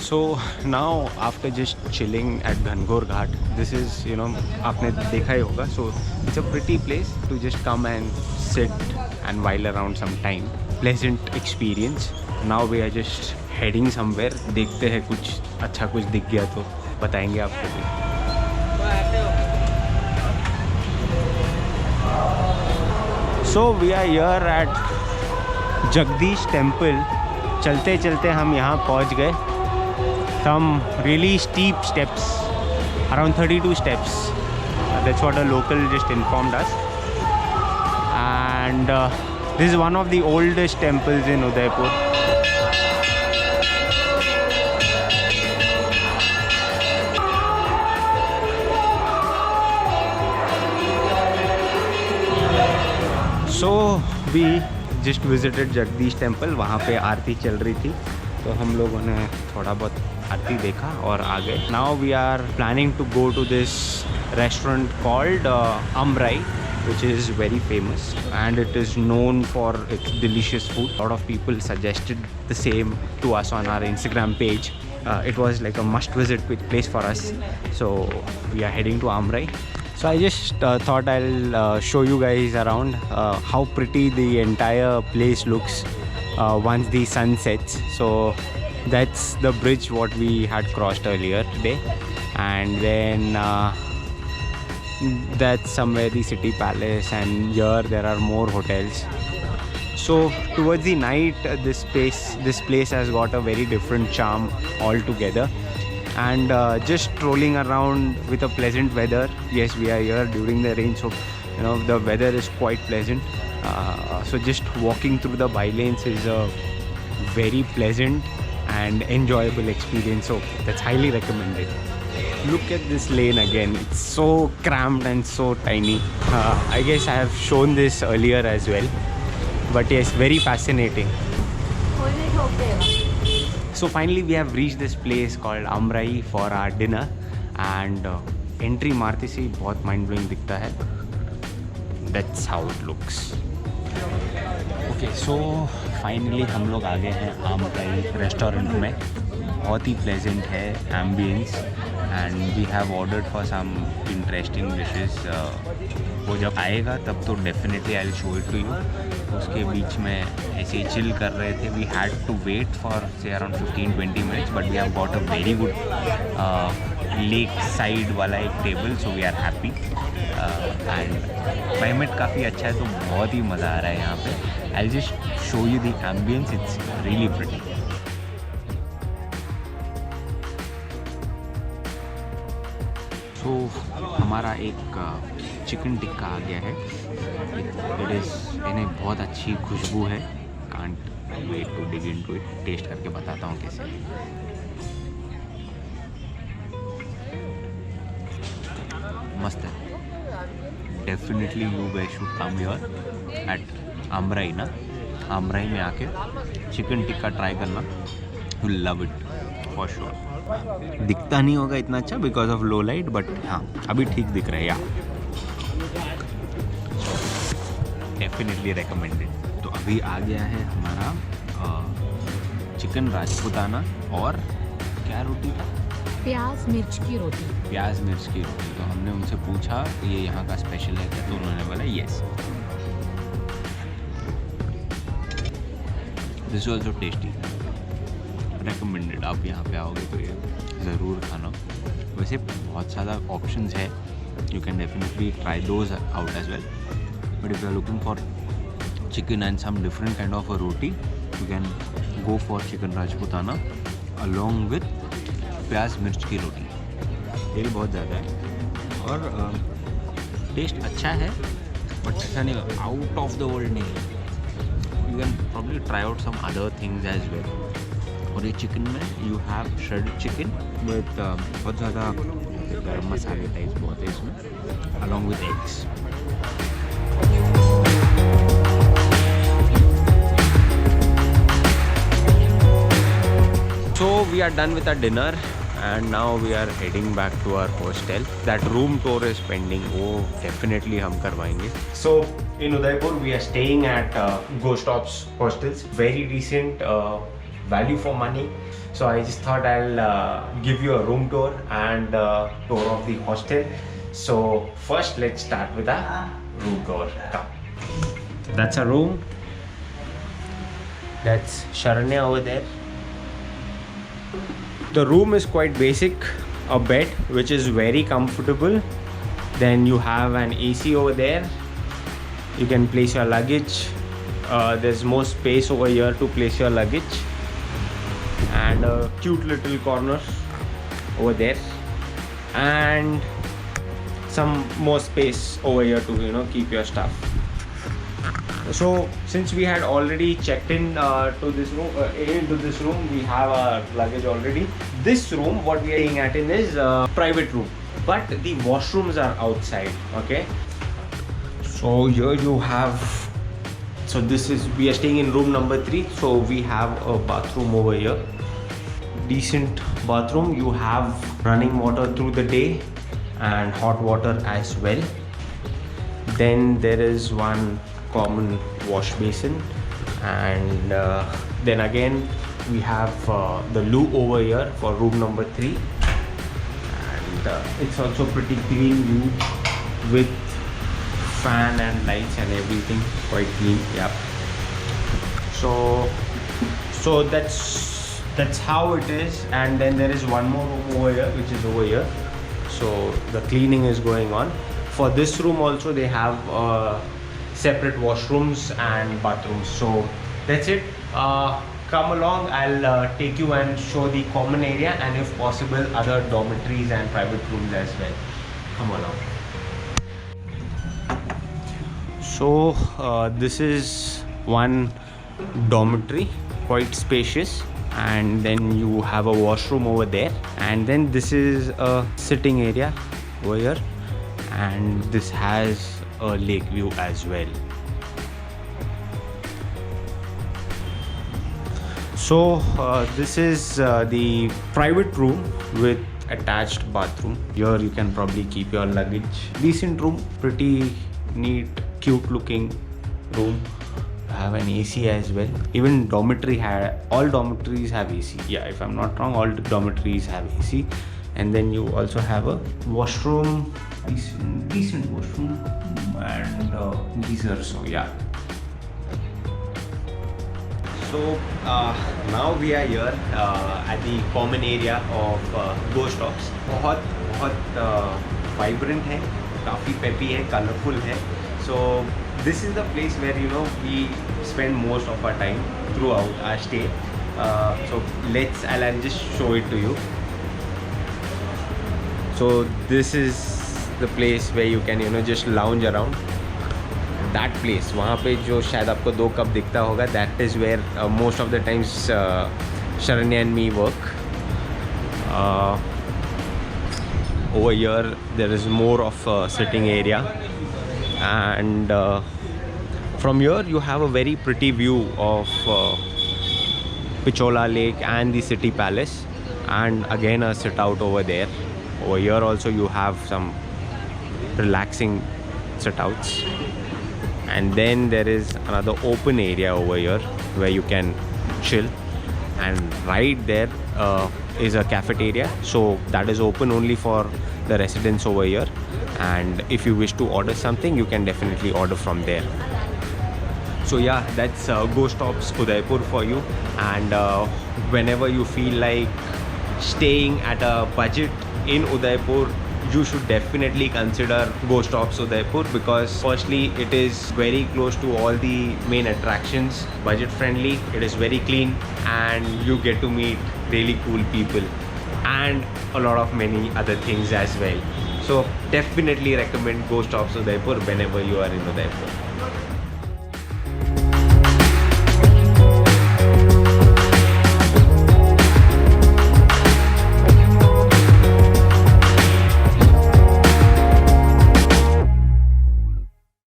So now after just chilling at Gangor Ghat, this is, you know, आपने देखा ही होगा. So it's a pretty place to just come and sit and while around some time. Pleasant experience. Now we are just heading somewhere. देखते हैं कुछ अच्छा कुछ दिख गया तो बताएंगे आपको भी. So we are here at Jagdish Temple. चलते चलते हम यहाँ पहुँच गए. Some really steep steps, around 32 steps. That's what a local just informed us. And this is one of the oldest temples in Udaipur. So we just visited Jagdish Temple. वहाँ पे आरती चल रही थी तो हम लोगों ने थोड़ा बहुत आरती देखा और आ गए. Now we are planning to go to this restaurant called Amrai, which is very famous and it is known for its delicious food. A lot of people suggested the same to us on our Instagram page. It was like a must visit place for us. So we are heading to Amrai. So I just thought I'll show you guys around how pretty the entire place looks once the sun sets. So that's the bridge what we had crossed earlier today, and then that's somewhere the city palace, and here there are more hotels. So towards the night this place has got a very different charm altogether. And just strolling around with a pleasant weather. Yes, we are here during the rain, so you know the weather is quite pleasant. So just walking through the bylanes is a very pleasant and enjoyable experience, so that's highly recommended. Look at this lane again. It's so cramped and so tiny. I guess I have shown this earlier as well, but yes, very fascinating. So finally we have reached this place called Amrai for our dinner, and entry मारते से बहुत mind blowing दिखता है. That's how it looks. Okay, so finally हम लोग आ गए हैं Amrai restaurant में. बहुत ही pleasant है ambience, and we have ordered for some interesting dishes. वो जब आएगा तब तो definitely I'll show it to you. उसके बीच में ऐसे ही चिल कर रहे थे. We had to wait for say around 15-20 minutes, but we have got a very good lake side वाला एक table, so we are happy. And climate काफ़ी अच्छा है तो बहुत ही मज़ा आ रहा है यहाँ पे. I'll just show you the ambience. It's really pretty. So हमारा एक चिकन टिक्का आ गया है. इट इज़ इन्हें बहुत अच्छी खुशबू है. Can't wait to dig into it. Taste करके बताता हूँ कैसे. मस्त है. Definitely you guys should come here at Amrai ना. Amrai में आके चिकन टिक्का ट्राई करना. You love it for sure. दिखता नहीं होगा इतना अच्छा because of low light, but हाँ अभी ठीक दिख रहा है. या डेफिनेटली रिकमेंडेड. तो अभी आ गया है हमारा चिकन राजपूताना और क्या रोटी था? प्याज मिर्च की रोटी. प्याज मिर्च की रोटी. तो हमने उनसे पूछा ये यहाँ का स्पेशल है क्या, तो उन्होंने बोला yes. This also tasty. Recommended. आप यहाँ पे आओगे तो ये ज़रूर खाना. वैसे बहुत ज़्यादा ऑप्शंस है. You can definitely try those out as well. But if you are looking for chicken and some different kind of a roti, you can go for chicken Rajputana along with प्याज मिर्च की रोटी. तेल बहुत ज़्यादा है और टेस्ट अच्छा है, बट ऐसा नहीं आउट ऑफ द वर्ल्ड नहीं है. You can probably try out some other things as well. और ये चिकन में you have shredded chicken with बहुत ज़्यादा गरम मसाले टाइप बहुत है इसमें, along with eggs. So we are done with our dinner and now we are heading back to our hostel. That room tour is pending. वो definitely हम करवाएंगे. So in Udaipur we are staying at Ghost Ops hostels. Very decent, value for money. So I just thought I'll give you a room tour and tour of the hostel. So first let's start with a room tour. Come. That's a room. That's Sharanya over there. The room is quite basic. A bed which is very comfortable. Then you have an AC over there. You can place your luggage. There's more space over here to place your luggage. And a cute little corner over there. And some more space over here to keep your stuff. So since we had already checked in into this room, we have our luggage already. This room, what we are staying at is a private room, but the washrooms are outside. Okay. So here you have. So we are staying in room number 3. So we have a bathroom over here. Decent bathroom. You have running water through the day and hot water as well. Then there is one common wash basin, and then again we have the loo over here for room number 3, and it's also pretty clean view with fan and lights and everything, quite clean. Yeah. So that's how it is. And then there is one more room over here, which is over here. So the cleaning is going on. For this room also they have separate washrooms and bathrooms. So that's it. Come along, I'll take you and show the common area, and if possible other dormitories and private rooms as well. Come along. So this is one dormitory, quite spacious, and then you have a washroom over there, and then this is a sitting area over here, and this has a lake view as well. So this is the private room with attached bathroom. Here you can probably keep your luggage. Decent room, pretty neat, cute looking room. Have an AC as well. Even all dormitories have AC. Yeah, if I'm not wrong, all dormitories have AC. And then you also have a washroom, decent washroom, and geyser. So yeah. So now we are here at the common area of Ghost Tops. बहुत vibrant है, काफी peppy है, colorful है. So this is the place where we spend most of our time throughout our stay. So I'll just show it to you. So this is the place where you can just lounge around. That place, वहाँ पे जो शायद आपको 2 cup दिखता होगा, that is where most of the times Sharanya and me work. Over here there is more of a sitting area, and from here you have a very pretty view of Pichola Lake and the city palace, and again a sit out over there. Over here also you have some relaxing sit outs, and then there is another open area over here where you can chill, and right there is a cafeteria, so that is open only for the residents over here, and if you wish to order something you can definitely order from there. So yeah, that's Ghost Tops Udaipur for you, and whenever you feel like staying at a budget in Udaipur, you should definitely consider Ghost Tops Udaipur, because firstly it is very close to all the main attractions, budget friendly, it is very clean, and you get to meet really cool people and a lot of many other things as well. So definitely recommend Ghost Tops Udaipur whenever you are in Udaipur.